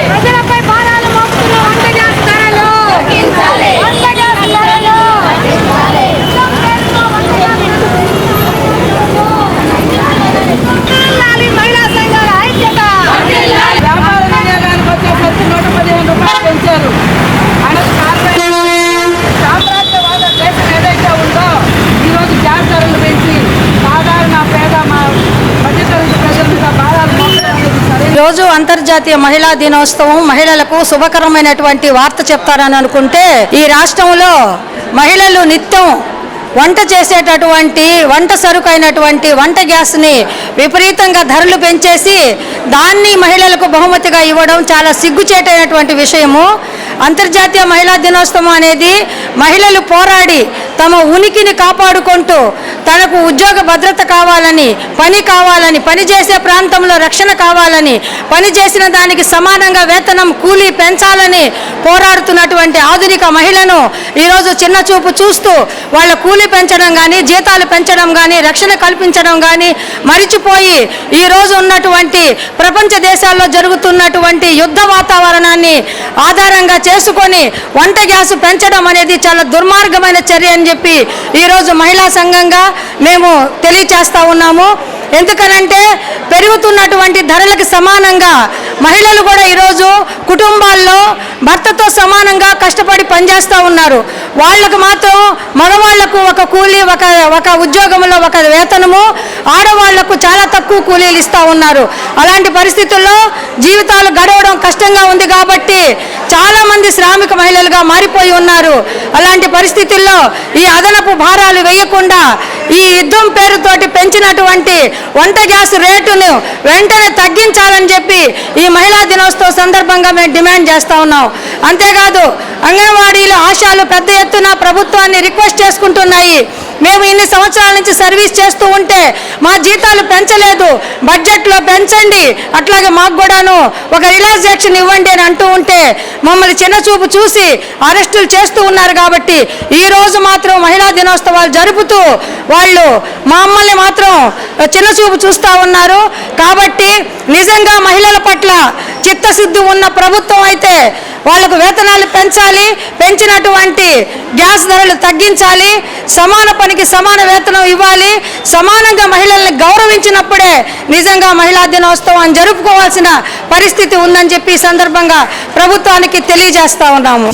ప్రజలపై భారాలు మోపుతున్న వంట గ్యాస్ ధరలు మహిళా సంఘాల ఐక్యత. వ్యాపార వినియోగానికి వచ్చేసరికి 115 రూపాయలు పెంచారు. సామ్రాజ్యవాద దేశం ఏదైతే ఉందో ఈరోజు గ్యాస్ ధరలు పెంచి సాధారణ పేద మధ్యతరగతి ప్రజల మీద భారాలు మోపడం సరే. రోజు అంతర్జాతీయ మహిళా దినోత్సవం మహిళలకు శుభకరమైనటువంటి వార్త చెప్తారని అనుకుంటే, ఈ రాష్ట్రంలో మహిళలు నిత్యం వంట చేసేటటువంటి వంట సరుకు అయినటువంటి వంట గ్యాస్ని విపరీతంగా ధరలు పెంచేసి దాన్ని మహిళలకు బహుమతిగా ఇవ్వడం చాలా సిగ్గుచేటైనటువంటి విషయము. అంతర్జాతీయ మహిళా దినోత్సవం అనేది మహిళలు పోరాడి తమ ఉనికిని కాపాడుకుంటూ తనకు ఉద్యోగ భద్రత కావాలని, పని చేసే ప్రాంతంలో రక్షణ కావాలని, పని చేసిన దానికి సమానంగా వేతనం కూలీ పెంచాలని పోరాడుతున్నటువంటి ఆధునిక మహిళను ఈరోజు చిన్న చూపు చూస్తూ వాళ్ళ కూలీ పెంచడం కానీ, జీతాలు పెంచడం కానీ, రక్షణ కల్పించడం కానీ మరిచిపోయి ఈరోజు ఉన్నటువంటి ప్రపంచ దేశాల్లో జరుగుతున్నటువంటి యుద్ధ వాతావరణాన్ని ఆధారంగా చేసుకొని వంట గ్యాస్ పెంచడం అనేది చాలా దుర్మార్గమైన చర్య అని చెప్పి ఈరోజు మహిళా సంఘంగా మేము తెలియచేస్తా ఉన్నాము. ఎందుకనంటే పెరుగుతున్నటువంటి ధరలకు సమానంగా మహిళలు కూడా ఈరోజు కుటుంబాల్లో భర్తతో సమానంగా కష్టపడి పనిచేస్తూ ఉన్నారు. వాళ్ళకు మాత్రం మగవాళ్లకు ఒక కూలీ, ఒక ఉద్యోగంలో ఒక వేతనము, ఆడవాళ్లకు చాలా తక్కువ కూలీలు ఇస్తూ ఉన్నారు. అలాంటి పరిస్థితుల్లో జీవితాలు గడవడం కష్టంగా ఉంది కాబట్టి చాలామంది శ్రామిక మహిళలుగా మారిపోయి ఉన్నారు. అలాంటి పరిస్థితుల్లో ఈ అదనపు భారాలు వేయకుండా ఈ యుద్ధం పేరుతోటి పెంచినటువంటి వంట గ్యాస్ రేటును వెంటనే తగ్గించాలని చెప్పి ఈ మహిళా దినోత్సవ సందర్భంగా మేము డిమాండ్ చేస్తూ ఉన్నాం. అంతేకాదు అంగన్వాడీలు, ఆశాలు పెద్ద ఎత్తున ప్రభుత్వాన్ని రిక్వెస్ట్ చేసుకుంటున్నాయి. మేము ఇన్ని సంవత్సరాల నుంచి సర్వీస్ చేస్తూ ఉంటే మా జీతాలు పెంచలేదు, బడ్జెట్లో పెంచండి, అట్లాగే మాకు కూడాను ఒక రిలాక్సేషన్ ఇవ్వండి అని అంటూ ఉంటే మమ్మల్ని చిన్న చూపు చూసి అరెస్టులు చేస్తూ ఉన్నారు. కాబట్టి ఈరోజు మాత్రం మహిళా దినోత్సవాలు జరుపుతూ వాళ్ళు మమ్మల్ని మాత్రం చిన్న చూపు చూస్తూ ఉన్నారు. కాబట్టి నిజంగా మహిళల పట్ల చిత్తశుద్ధి ఉన్న ప్రభుత్వం అయితే వాళ్లకు వేతనాలు పెంచాలి, పెంచినటువంటి గ్యాస్ ధరలు తగ్గించాలి, సమాన పనికి సమాన వేతనం ఇవ్వాలి, సమానంగా మహిళల్ని గౌరవించినప్పుడే నిజంగా మహిళా దినోత్సవం జరుపుకోవాల్సిన పరిస్థితి ఉందని చెప్పి ఈ సందర్భంగా ప్రభుత్వానికి తెలియజేస్తా ఉన్నాము.